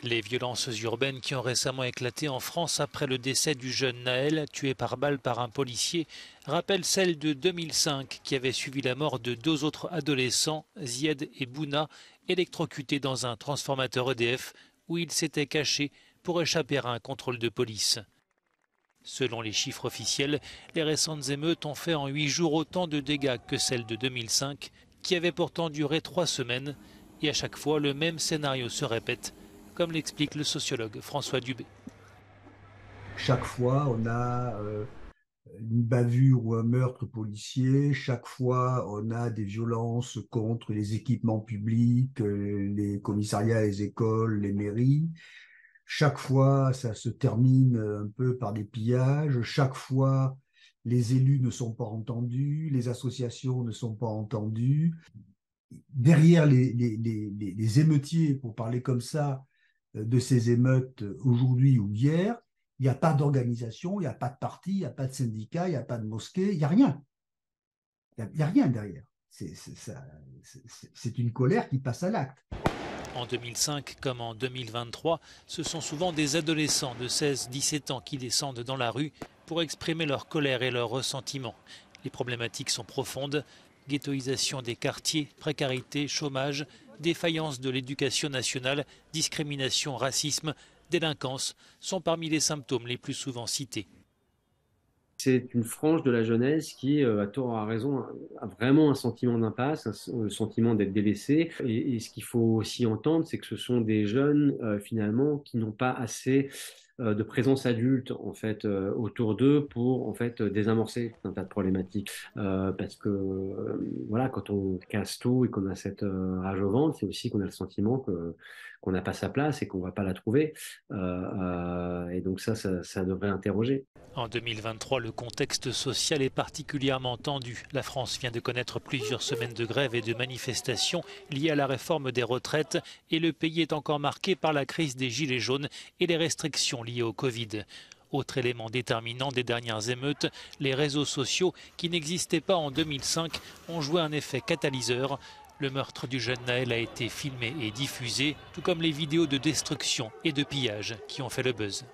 Les violences urbaines qui ont récemment éclaté en France après le décès du jeune Naël, tué par balle par un policier, rappellent celle de 2005 qui avait suivi la mort de deux autres adolescents, Zied et Bouna, électrocutés dans un transformateur EDF où ils s'étaient cachés pour échapper à un contrôle de police. Selon les chiffres officiels, les récentes émeutes ont fait en 8 jours autant de dégâts que celles de 2005, qui avaient pourtant duré 3 semaines. Et à chaque fois, le même scénario se répète, comme l'explique le sociologue François Dubé. Chaque fois, on a une bavure ou un meurtre policier. Chaque fois, on a des violences contre les équipements publics, les commissariats, les écoles, les mairies. Chaque fois, ça se termine un peu par des pillages. Chaque fois, les élus ne sont pas entendus, les associations ne sont pas entendues. Derrière les émeutiers, pour parler comme ça, de ces émeutes aujourd'hui ou hier, il n'y a pas d'organisation, il n'y a pas de parti, il n'y a pas de syndicat, il n'y a pas de mosquée, il n'y a rien. Il n'y a rien derrière. C'est une colère qui passe à l'acte. En 2005 comme en 2023, ce sont souvent des adolescents de 16-17 ans qui descendent dans la rue pour exprimer leur colère et leur ressentiment. Les problématiques sont profondes. Ghettoisation des quartiers, précarité, chômage, défaillance de l'éducation nationale, discrimination, racisme, délinquance sont parmi les symptômes les plus souvent cités. C'est une frange de la jeunesse qui, à tort ou à raison, a vraiment un sentiment d'impasse, un sentiment d'être délaissé. Et ce qu'il faut aussi entendre, c'est que ce sont des jeunes, finalement, qui n'ont pas assez de présence adulte en fait autour d'eux pour en fait désamorcer un tas de problématiques parce que voilà, quand on casse tout et qu'on a cette rage au ventre, c'est aussi qu'on a le sentiment que qu'on n'a pas sa place et qu'on va pas la trouver et donc ça devrait interroger. En 2023, le contexte social est particulièrement tendu. La France vient de connaître plusieurs semaines de grève et de manifestations liées à la réforme des retraites et le pays est encore marqué par la crise des gilets jaunes et les restrictions liées au Covid. Autre élément déterminant des dernières émeutes, les réseaux sociaux qui n'existaient pas en 2005 ont joué un effet catalyseur. Le meurtre du jeune Naël a été filmé et diffusé, tout comme les vidéos de destruction et de pillage qui ont fait le buzz.